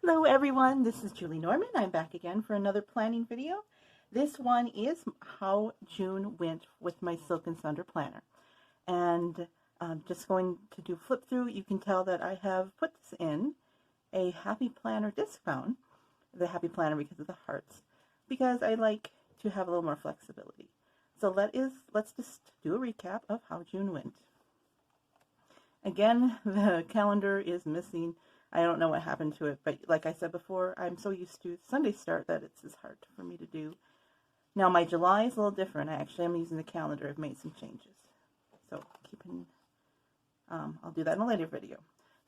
Hello everyone, this is Julie Norman. I'm back again for another planning video. This one is how June went with my Silk and Sonder planner. And just going to do flip through. You can tell that I have put this in a Happy Planner discount, the Happy Planner because of the hearts, because I like to have a little more flexibility. So let's just do a recap of how June went. Again, the calendar is missing. I don't know what happened to it, but like I said before, I'm so used to Sunday start that it's hard for me to do. Now my July is a little different. I actually am using the calendar. I've made some changes. So I'll do that in a later video.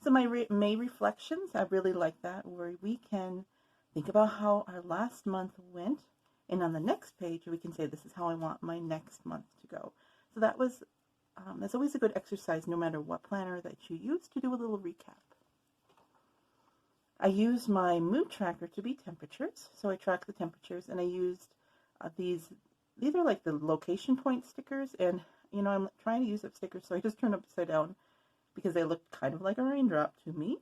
So my May reflections, I really like that, where we can think about how our last month went, and on the next page we can say this is how I want my next month to go. So that was, that's always a good exercise no matter what planner that you use, to do a little recap. I used my mood tracker to be temperatures, so I tracked the temperatures, and I used these are like the location point stickers, and you know, I'm trying to use up stickers, so I just turned upside down because they looked kind of like a raindrop to me,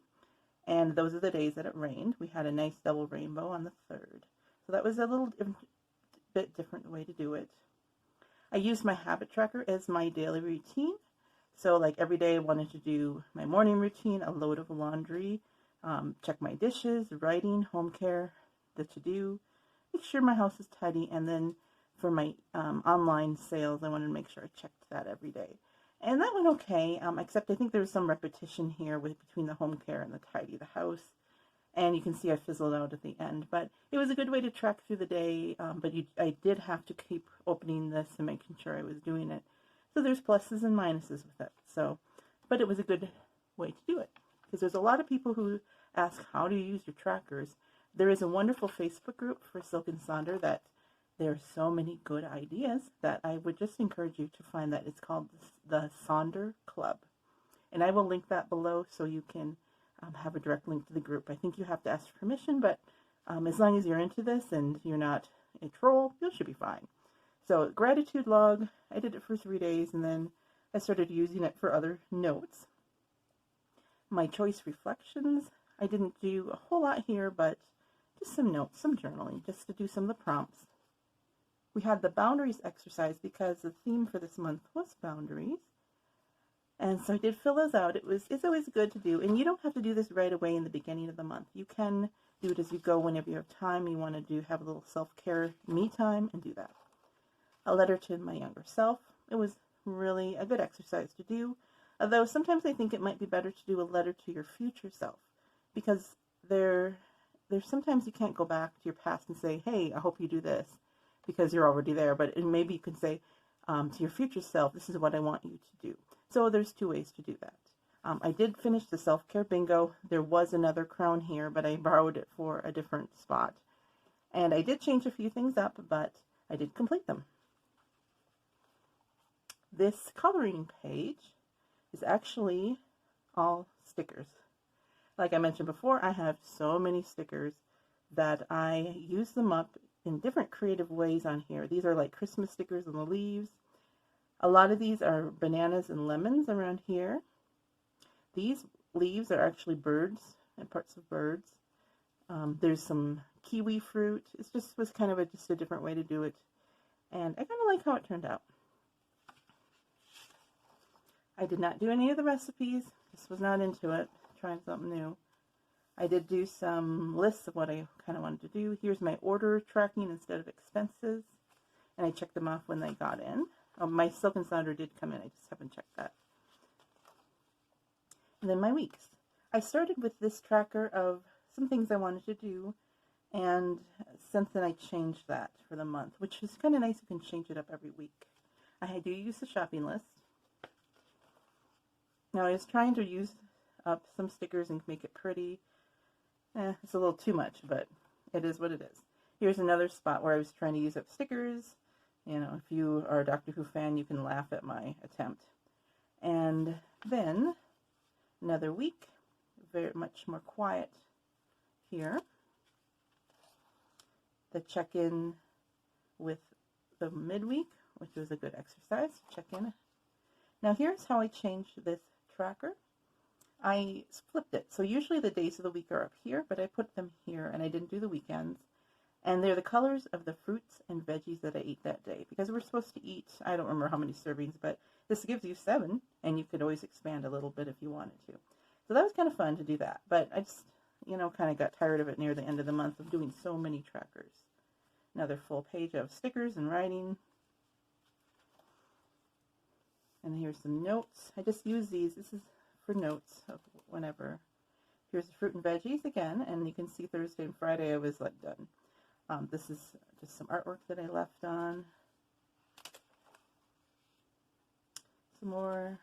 and those are the days that it rained. We had a nice double rainbow on the 3rd, so that was a little bit different way to do it. I used my habit tracker as my daily routine, so like every day I wanted to do my morning routine, a load of laundry, check my dishes, writing, home care, the to-do, make sure my house is tidy, and then for my online sales, I wanted to make sure I checked that every day. And that went okay, except I think there was some repetition here between the home care and the tidy the house. And you can see I fizzled out at the end, but it was a good way to track through the day, but I did have to keep opening this and making sure I was doing it. So there's pluses and minuses with it. So, but it was a good way to do it, because there's a lot of people who ask, how do you use your trackers? There is a wonderful Facebook group for Silk and Sonder that there are so many good ideas that I would just encourage you to find that. It's called the Sonder Club. And I will link that below so you can have a direct link to the group. I think you have to ask for permission, but as long as you're into this and you're not a troll, you should be fine. So gratitude log, I did it for 3 days, and then I started using it for other notes. My choice reflections, I didn't do a whole lot here, but just some notes, some journaling, just to do some of the prompts. We had the boundaries exercise because the theme for this month was boundaries. And so I did fill those out. It's always good to do, and you don't have to do this right away in the beginning of the month. You can do it as you go whenever you have time. You want to have a little self-care, me time, and do that. A letter to my younger self. It was really a good exercise to do, although sometimes I think it might be better to do a letter to your future self, because there's sometimes you can't go back to your past and say, hey, I hope you do this, because you're already there. But maybe you can say to your future self, this is what I want you to do. So there's 2 ways to do that. I did finish the self-care bingo. There was another crown here, but I borrowed it for a different spot. And I did change a few things up, but I did complete them. This coloring page is actually all stickers. Like I mentioned before, I have so many stickers that I use them up in different creative ways on here. These are like Christmas stickers on the leaves. A lot of these are bananas and lemons around here. These leaves are actually birds and parts of birds. There's some kiwi fruit. It just was kind of just a different way to do it. And I kind of like how it turned out. I did not do any of the recipes. Just was not into it. Trying something new. I did do some lists of what I kind of wanted to do. Here's my order tracking instead of expenses. And I checked them off when they got in. My Silk and Sonder did come in. I just haven't checked that. And then my weeks. I started with this tracker of some things I wanted to do. And since then I changed that for the month, which is kind of nice. You can change it up every week. I do use the shopping list. Now I was trying to use up some stickers and make it pretty. It's a little too much, but it is what it is. Here's another spot where I was trying to use up stickers. You know, if you are a Doctor Who fan, you can laugh at my attempt. And then another week, very much more quiet here. The check-in with the midweek, which was a good exercise. Check in. Now here's how I changed this tracker. I flipped it. So usually the days of the week are up here, but I put them here and I didn't do the weekends. And they're the colors of the fruits and veggies that I ate that day. Because we're supposed to eat, I don't remember how many servings, but this gives you 7, and you could always expand a little bit if you wanted to. So that was kind of fun to do that. But I just, kind of got tired of it near the end of the month of doing so many trackers. Another full page of stickers and writing. And here's some notes. I just use these. This is for notes of whenever. Here's the fruit and veggies again, and you can see Thursday and Friday I was like done. This is just some artwork that I left on. Some more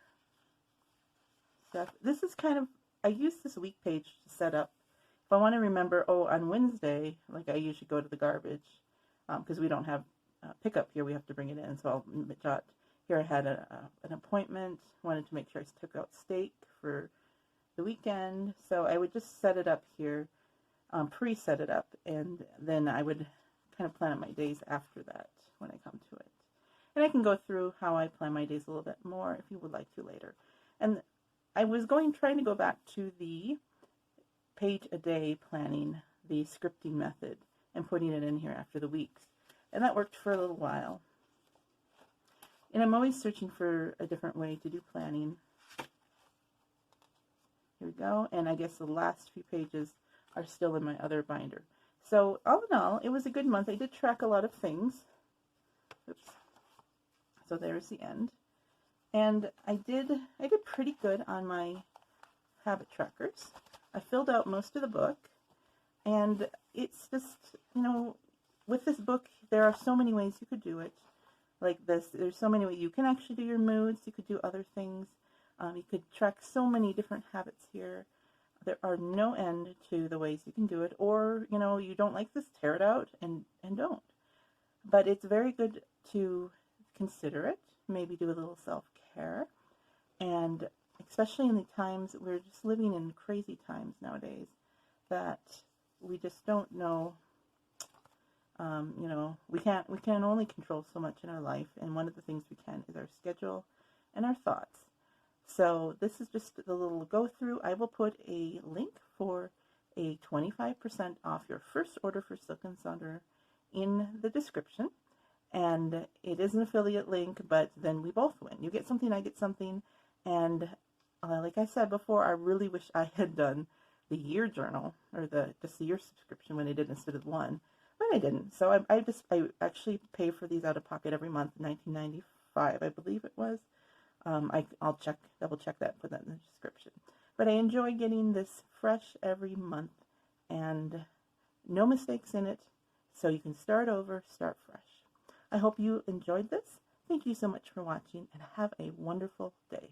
stuff. This is kind of, I use this week page to set up. If I want to remember, on Wednesday, like I usually go to the garbage, because we don't have pickup here, we have to bring it in. So I'll jot, here I had an appointment, wanted to make sure I took out steak for the weekend. So I would just set it up here. Pre-set it up, and then I would kind of plan out my days after that when I come to it. And I can go through how I plan my days a little bit more if you would like to later. And I was trying to go back to the page a day planning, the scripting method, and putting it in here after the weeks. And that worked for a little while. And I'm always searching for a different way to do planning. Here we go. And I guess the last few pages are still in my other binder. So all in all, it was a good month. I did track a lot of things. Oops. So there's the end. And I did pretty good on my habit trackers. I filled out most of the book. And it's just, with this book, there are so many ways you could do it. Like this, there's so many ways you can actually do your moods. You could do other things. You could track so many different habits here. There are no end to the ways you can do it, or, you don't like this, tear it out and don't. But it's very good to consider it, maybe do a little self-care, and especially in the times, we're just living in crazy times nowadays, that we just don't know, we can only control so much in our life, and one of the things we can is our schedule and our thoughts. So this is just the little go through. I will put a link for a 25% off your first order for Silk and Sonder in the description. And it is an affiliate link, but then we both win. You get something, I get something. And like I said before, I really wish I had done the year journal, or just the year subscription when I did instead of one. But I didn't. So I actually pay for these out of pocket every month, $19.95, I believe it was. I'll double check that, put that in the description. But I enjoy getting this fresh every month, and no mistakes in it, so you can start over, start fresh. I hope you enjoyed this. Thank you so much for watching, and have a wonderful day.